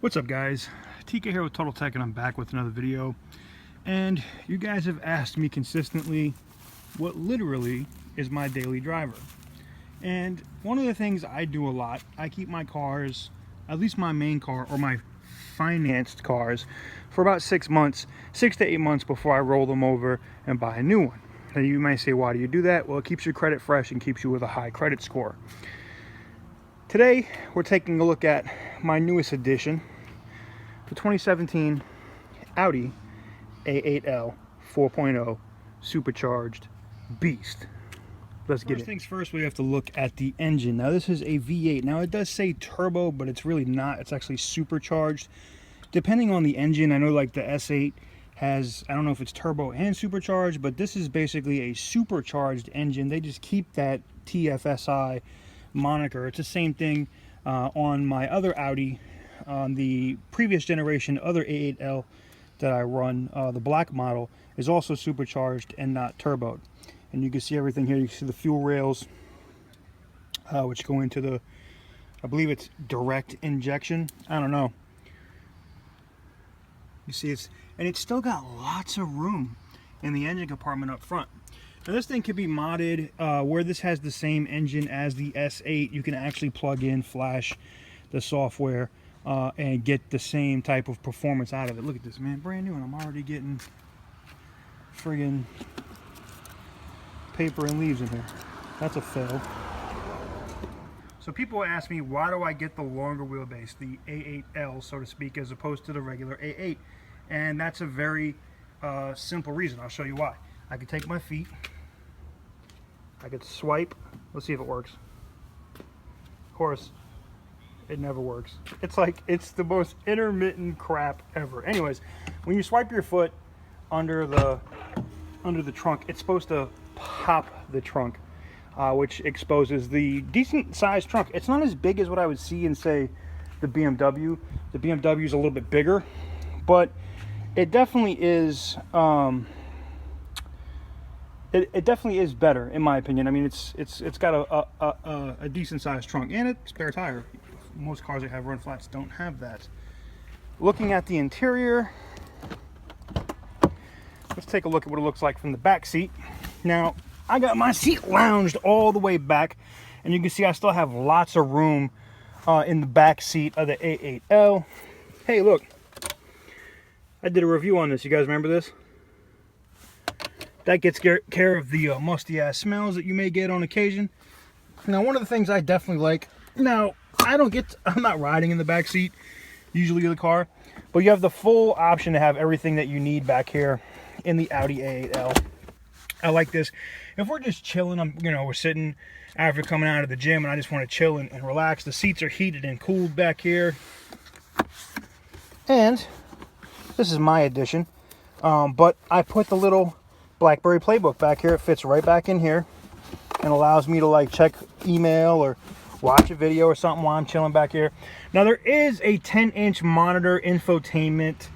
What's up, guys? TK here with Total Tech, and I'm back with another video. And you guys have asked me consistently what literally is my daily driver. And one of the things I do a lot, I keep my cars, at least my main car or my financed cars, for about 6 months, 6 to 8 months before I roll them over and buy a new one. Now you might say, why do you do that? Well, it keeps your credit fresh and keeps you with a high credit score. Today, we're taking a look at my newest addition, the 2017 Audi A8L 4.0 supercharged beast. Let's get it. First things first, we have to look at the engine. Now, this is a V8. Now, it does say turbo, but it's really not. It's actually supercharged. Depending on the engine, I know like the S8 has, I don't know if it's turbo and supercharged, but this is basically a supercharged engine. They just keep that TFSI moniker. It's the same thing on my other Audi, on the previous generation other A8L that I run. The black model is also supercharged and not turboed. And you can see everything here. You can see the fuel rails, which go into the, I believe it's direct injection. I don't know. You see it's still got lots of room in the engine compartment up front. Now, this thing can be modded where this has the same engine as the S8. You can actually plug in, flash the software, and get the same type of performance out of it. Look at this, man, brand new, and I'm already getting friggin' paper and leaves in here. That's a fail. So people ask me, why do I get the longer wheelbase, the A8L, so to speak, as opposed to the regular A8? And that's a very simple reason. I'll show you why. I could take my feet, I could swipe, let's see if it works. Of course, it never works. It's like, it's the most intermittent crap ever. Anyways, when you swipe your foot under the trunk, it's supposed to pop the trunk, which exposes the decent sized trunk. It's not as big as what I would see in, say, the BMW. The BMW is a little bit bigger, but it definitely is. It definitely is better, in my opinion. I mean, it's got a decent sized trunk and a spare tire. Most cars that have run flats don't have that. Looking at the interior, let's take a look at what it looks like from the back seat. Now, I got my seat lounged all the way back, and you can see I still have lots of room in the back seat of the A8L. Hey, look, I did a review on this. You guys remember this? That gets care of the musty ass smells that you may get on occasion. Now, one of the things I definitely like, now I'm not riding in the back seat usually of the car, but you have the full option to have everything that you need back here in the Audi A8L. I like this. If we're just chilling, we're sitting after coming out of the gym and I just want to chill and relax. The seats are heated and cooled back here. And this is my addition, but I put the little BlackBerry Playbook back here. It fits right back in here and allows me to like check email or watch a video or something while I'm chilling back here. Now, there is a 10-inch monitor infotainment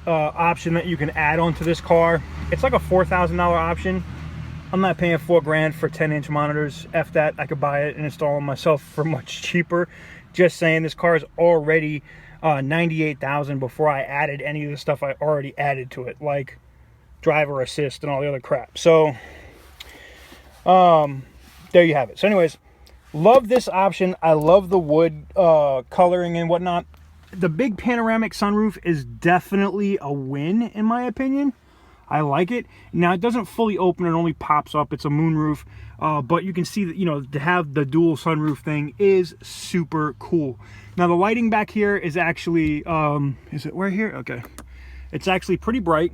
option that you can add onto this car. It's like a $4,000 option. I'm not paying $4 grand for 10-inch monitors. F that. I could buy it and install them myself for much cheaper. Just saying, this car is already $98,000 before I added any of the stuff I already added to it, like driver assist and all the other crap. So there you have it. So anyways, love this option. I love the wood coloring and whatnot. The big panoramic sunroof is definitely a win, in my opinion. I like it. Now, it doesn't fully open. It only pops up. It's a moonroof. But you can see that, to have the dual sunroof thing is super cool. Now, the lighting back here is actually, is it right here? Okay. It's actually pretty bright.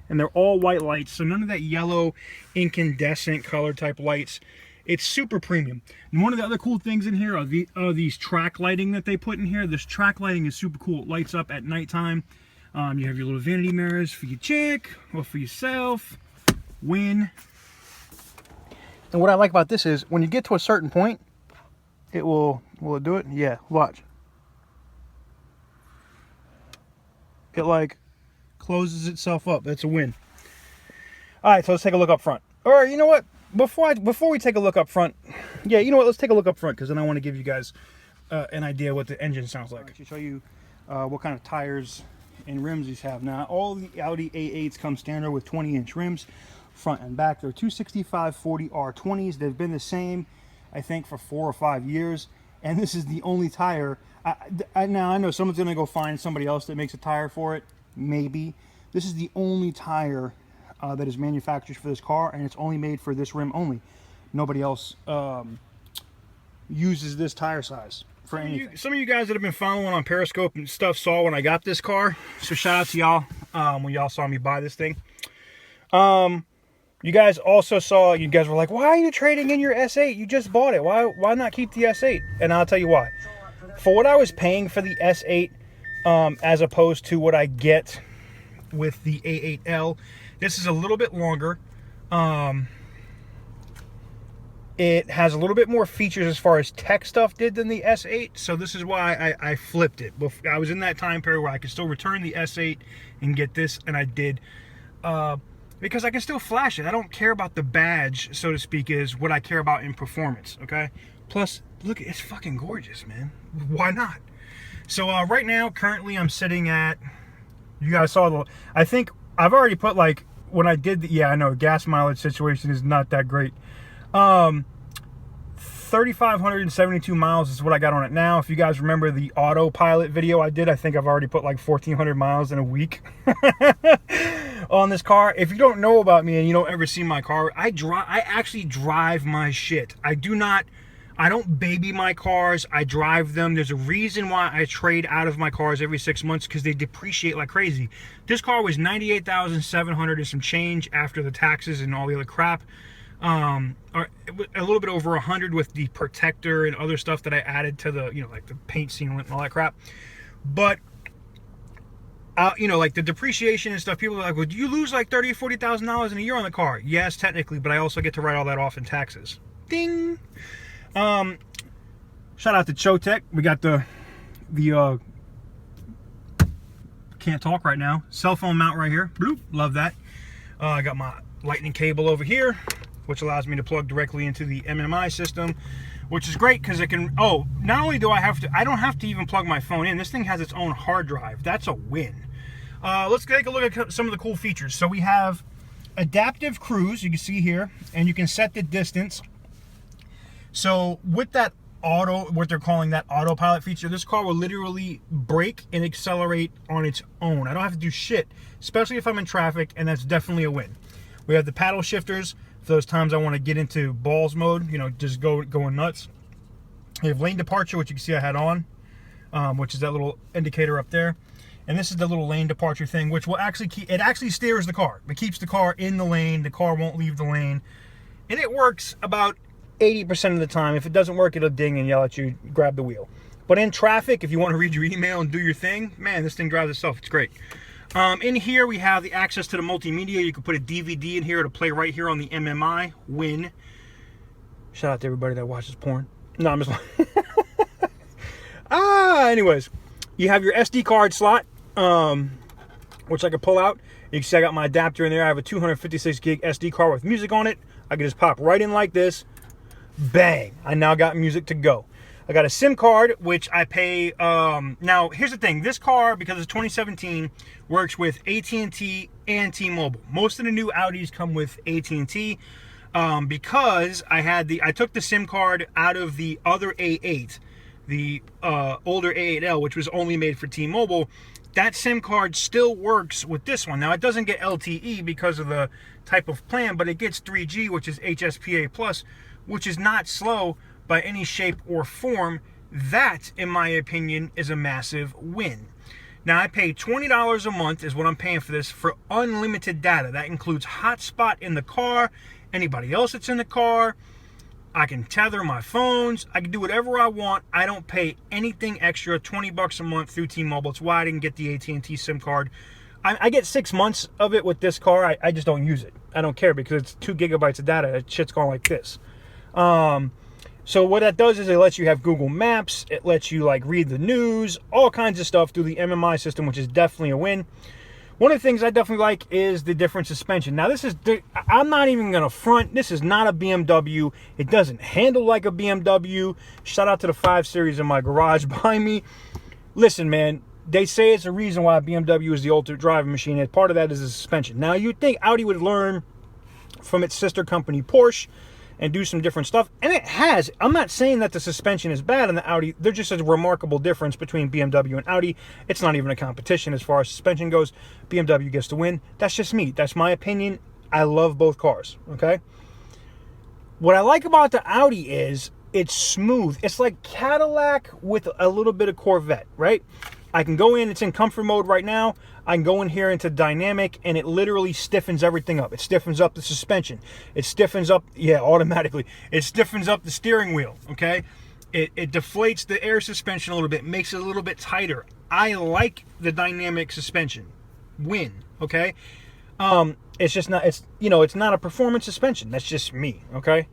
And they're all white lights. So none of that yellow incandescent color type lights. It's super premium. And one of the other cool things in here are these track lighting that they put in here. This track lighting is super cool. It lights up at nighttime. You have your little vanity mirrors for your chick or for yourself. Win. And what I like about this is when you get to a certain point, it will it do it? Yeah, watch. It like closes itself up. That's a win. All right, so let's take a look up front. Or you know what? Before we take a look up front, yeah, you know what? Let's take a look up front because then I want to give you guys an idea what the engine sounds like. To show you what kind of tires and rims these have. Now, all the Audi A8s come standard with 20-inch rims, front and back. They're 265/40 R20s. They've been the same, I think, for 4 or 5 years. And this is the only tire. Now, I know someone's going to go find somebody else that makes a tire for it. Maybe. This is the only tire that is manufactured for this car, and it's only made for this rim only. Nobody else uses this tire size for anything. Some of you guys that have been following on Periscope and stuff saw when I got this car. So shout out to y'all when y'all saw me buy this thing. You guys also saw, you guys were like, why are you trading in your S8? You just bought it. Why not keep the S8? And I'll tell you why. For what I was paying for the S8, as opposed to what I get with the A8L, this is a little bit longer. It has a little bit more features as far as tech stuff did than the S8, so this is why I flipped it. I was in that time period where I could still return the S8 and get this, and I did. Because I can still flash it. I don't care about the badge, so to speak, is what I care about in performance, okay? Plus, look, it's fucking gorgeous, man. Why not? So right now, currently, I'm sitting at, you guys saw the, I think I've already put, like, when I did the, yeah, I know, gas mileage situation is not that great. 3,572 miles is what I got on it now. If you guys remember the autopilot video I did, I think I've already put like 1,400 miles in a week on this car. If you don't know about me and you don't ever see my car, I actually drive my shit. I don't baby my cars. I drive them. There's a reason why I trade out of my cars every 6 months, because they depreciate like crazy. This car was $98,700 and some change after the taxes and all the other crap. Or a little bit over 100 with the protector and other stuff that I added to the, you know, like the paint sealant and all that crap. But you know, like the depreciation and stuff, people are like, well, do you lose like $30,000 or $40,000 in a year on the car? Yes, technically, but I also get to write all that off in taxes. Ding. Shout out to Chotec. We got the can't talk right now, cell phone mount right here. Bloop, love that. I got my lightning cable over here, which allows me to plug directly into the MMI system, which is great because it can, not only do I don't have to even plug my phone in. This thing has its own hard drive. That's a win. Let's take a look at some of the cool features. So we have adaptive cruise, you can see here, and you can set the distance. So with that what they're calling that autopilot feature, this car will literally brake and accelerate on its own. I don't have to do shit, especially if I'm in traffic, and that's definitely a win. We have the paddle shifters for those times I want to get into balls mode, you know, just going nuts. We have lane departure, which you can see I had on, which is that little indicator up there. And this is the little lane departure thing, which will actually it actually steers the car. It keeps the car in the lane. The car won't leave the lane. And it works about 80% of the time. If it doesn't work, it'll ding and yell at you, grab the wheel. But in traffic, if you want to read your email and do your thing, man, this thing drives itself. It's great. In here, we have the access to the multimedia. You can put a DVD in here to play right here on the MMI. Win. Shout out to everybody that watches porn. No, I'm just anyways, you have your SD card slot, which I can pull out. You can see I got my adapter in there. I have a 256 gig SD card with music on it. I can just pop right in like this. Bang! I now got music to go. I got a SIM card, which I pay, now here's the thing, this car, because it's 2017, works with AT&T and T-Mobile. Most of the new Audis come with AT&T, because I took the SIM card out of the other A8, the older A8L, which was only made for T-Mobile. That SIM card still works with this one. Now, it doesn't get LTE because of the type of plan, but it gets 3G, which is HSPA+, which is not slow by any shape or form. That, in my opinion, is a massive win. Now, I pay $20 a month is what I'm paying for this, for unlimited data. That includes hotspot in the car, anybody else that's in the car. I can tether my phones. I can do whatever I want. I don't pay anything extra, 20 bucks a month through T-Mobile. It's why I didn't get the AT&T SIM card. I get 6 months of it with this car. I just don't use it. I don't care because it's 2 gigabytes of data. That shit's going like this. So what that does is it lets you have Google Maps. It lets you like read the news, all kinds of stuff through the MMI system, which is definitely a win. One of the things I definitely like is the different suspension. Now I'm not even going to front. This is not a BMW. It doesn't handle like a BMW. Shout out to the 5 Series in my garage behind me. Listen, man, they say it's a reason why BMW is the ultimate driving machine, and part of that is the suspension. Now, you'd think Audi would learn from its sister company Porsche and do some different stuff, and it has. I'm not saying that the suspension is bad in the Audi. There's just a remarkable difference between BMW and Audi. It's not even a competition as far as suspension goes. BMW gets to win. That's just me. That's my opinion. I love both cars, okay? What I like about the Audi is it's smooth. It's like Cadillac with a little bit of Corvette, right? I can go in, it's in comfort mode right now. I can go in here into dynamic, and it literally stiffens everything up. It stiffens up the suspension. It stiffens up, yeah, automatically. It stiffens up the steering wheel, okay? It deflates the air suspension a little bit, makes it a little bit tighter. I like the dynamic suspension. Win, okay? It's just not, it's, you know, it's not a performance suspension. That's just me, okay?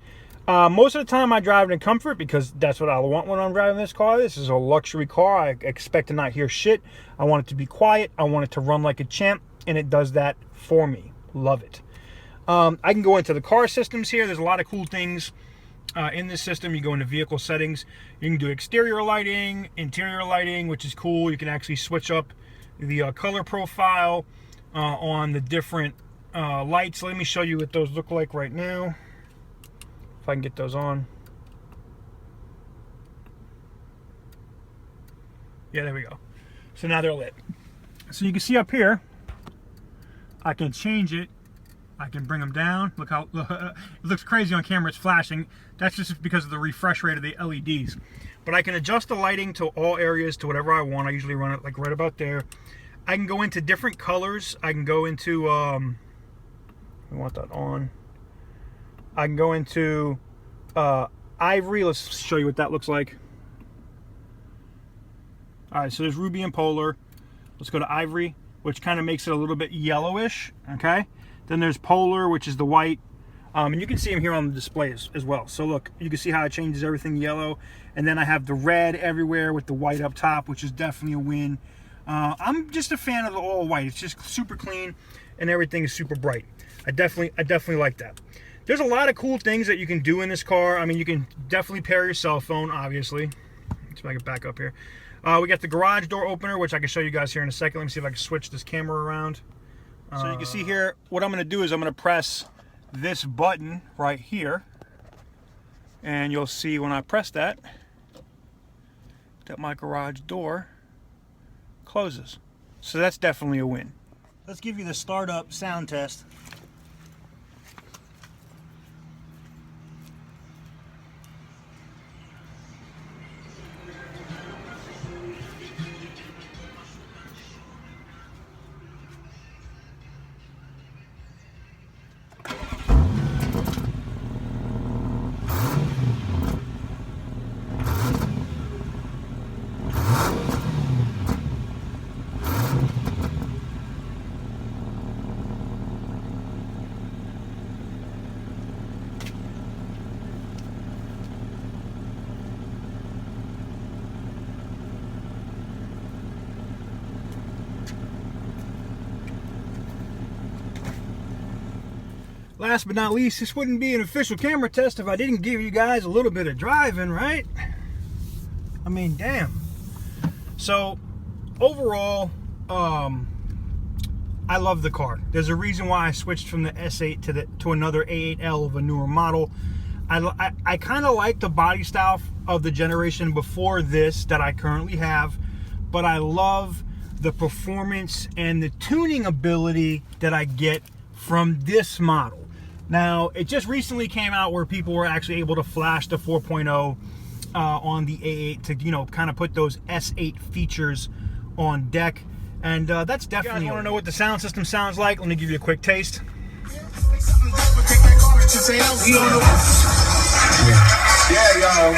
Most of the time I drive it in comfort because that's what I want when I'm driving this car. This is a luxury car. I expect to not hear shit. I want it to be quiet. I want it to run like a champ, and it does that for me. Love it. I can go into the car systems here. There's a lot of cool things in this system. You go into vehicle settings. You can do exterior lighting, interior lighting, which is cool. You can actually switch up the color profile on the different lights. Let me show you what those look like right now. If I can get those on. Yeah, there we go. So now they're lit. So you can see up here, I can change it. I can bring them down. Look how, it looks crazy on camera, it's flashing. That's just because of the refresh rate of the LEDs. But I can adjust the lighting to all areas to whatever I want. I usually run it like right about there. I can go into different colors. I can go into, I want that on. I can go into ivory. Let's show you what that looks like. All right, so there's ruby and polar. Let's go to ivory, which kind of makes it a little bit yellowish, okay? Then there's polar, which is the white. And you can see them here on the display as well. So look, you can see how it changes everything yellow. And then I have the red everywhere with the white up top, which is definitely a win. I'm just a fan of the all white. It's just super clean and everything is super bright. I definitely like that. There's a lot of cool things that you can do in this car. I mean, you can definitely pair your cell phone, obviously. Let's see if I can back up here. We got the garage door opener, which I can show you guys here in a second. Let me see if I can switch this camera around. So you can see here, what I'm gonna do is I'm gonna press this button right here. And you'll see when I press that my garage door closes. So that's definitely a win. Let's give you the startup sound test. Last but not least, this wouldn't be an official camera test if I didn't give you guys a little bit of driving, right? I mean, damn. So, overall, I love the car. There's a reason why I switched from the S8 to another A8L of a newer model. I kind of like the body style of the generation before this that I currently have, but I love the performance and the tuning ability that I get from this model. Now, it just recently came out where people were actually able to flash the 4.0 on the A8 to, you know, kind of put those S8 features on deck. And that's definitely... You guys want to know what the sound system sounds like? Let me give you a quick taste. Yeah, yo.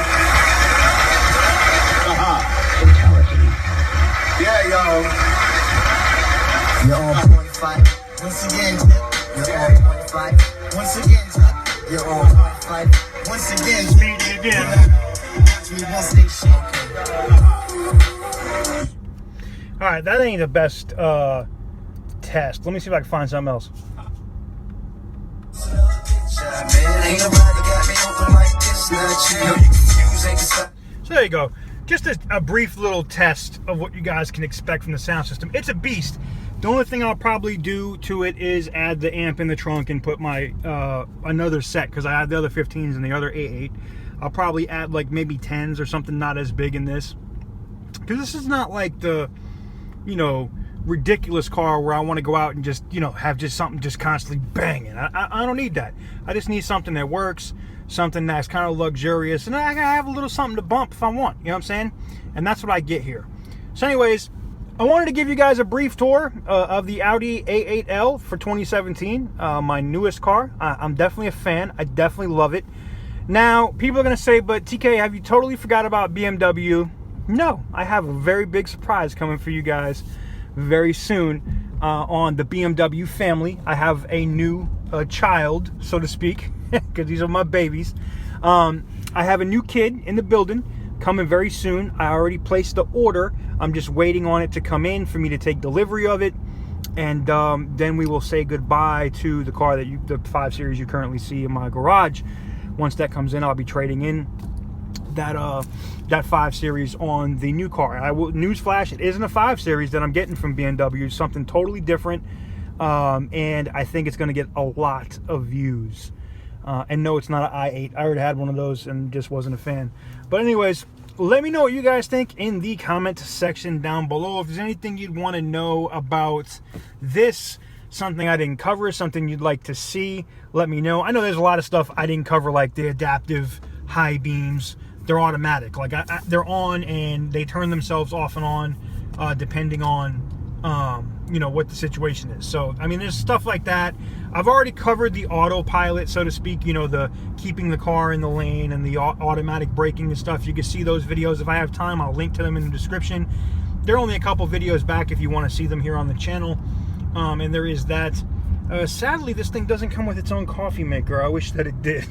Yeah, yo. You're on 0.5. Once again, you're on 0.5. Once again, you're on 0.5. Once again, speed it again. All right, that ain't the best test. Let me see if I can find something else. So there you go. just a brief little test of what you guys can expect from the sound system. It's a beast. The only thing I'll probably do to it is add the amp in the trunk and put my another set, because I have the other 15s and the other A8. I'll probably add like maybe 10s or something not as big in this, because this is not like the, you know, ridiculous car where I want to go out and just, you know, have just something just constantly banging. I don't need that. I just need something that works, something that's kind of luxurious, and I gotta have a little something to bump if I want, you know what I'm saying? And that's what I get here. So anyways, I wanted to give you guys a brief tour of the Audi A8L for 2017, my newest car. I'm definitely a fan. I definitely love it. Now, people are going to say, but TK, have you totally forgot about BMW? No, I have a very big surprise coming for you guys very soon on the BMW family. I have a new child, so to speak, because these are my babies. I have a new kid in the building coming very soon. I already placed the order. I'm just waiting on it to come in for me to take delivery of it, and then we will say goodbye to the car that the 5 Series you currently see in my garage. Once that comes in, I'll be trading in that 5 Series on the new car. Newsflash, it isn't a 5 Series that I'm getting from BMW. It's something totally different, and I think it's going to get a lot of views. And no, it's not an i8. I already had one of those and just wasn't a fan. But anyways, let me know what you guys think in the comment section down below. If there's anything you'd want to know about this, something I didn't cover, something you'd like to see, let me know. I know there's a lot of stuff I didn't cover, like the adaptive high beams. They're automatic. Like they're on and they turn themselves off and on depending on you know, what the situation is. So I mean, there's stuff like that. I've already covered the autopilot, so to speak, you know, the keeping the car in the lane and the automatic braking and stuff. You can see those videos. If I have time, I'll link to them in the description. They're only a couple videos back if you want to see them here on the channel. And there is that. Sadly, this thing doesn't come with its own coffee maker. I wish that it did.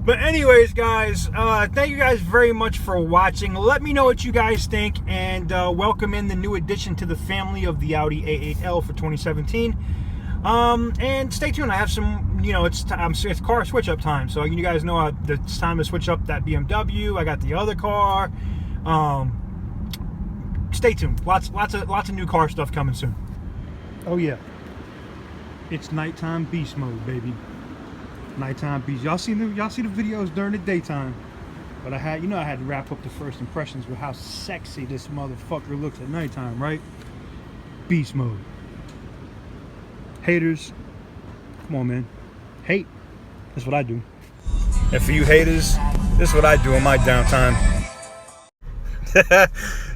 But anyways, guys, thank you guys very much for watching. Let me know what you guys think, and welcome in the new addition to the family of the Audi A8L for 2017. And stay tuned. I have some, you know, it's car switch up time. So you guys know it's time to switch up that BMW. I got the other car. Stay tuned. Lots of new car stuff coming soon. Oh yeah, it's nighttime beast mode, baby. Nighttime beast. Y'all see the videos during the daytime, but I had to wrap up the first impressions with how sexy this motherfucker looks at nighttime, right? Beast mode. Haters, come on, man. Hate. That's what I do. And for you haters, this is what I do in my downtime.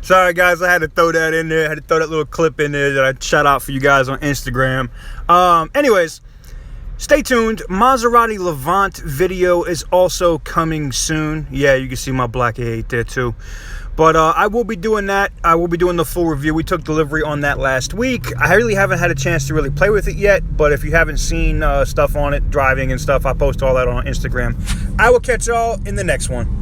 Sorry guys, I had to throw that in there. I had to throw that little clip in there that I shot out for you guys on Instagram. Anyways, stay tuned. Maserati Levante video is also coming soon. Yeah, you can see my black A8 there too. But I will be doing that. I will be doing the full review. We took delivery on that last week. I really haven't had a chance to really play with it yet. But if you haven't seen stuff on it, driving and stuff, I post all that on Instagram. I will catch y'all in the next one.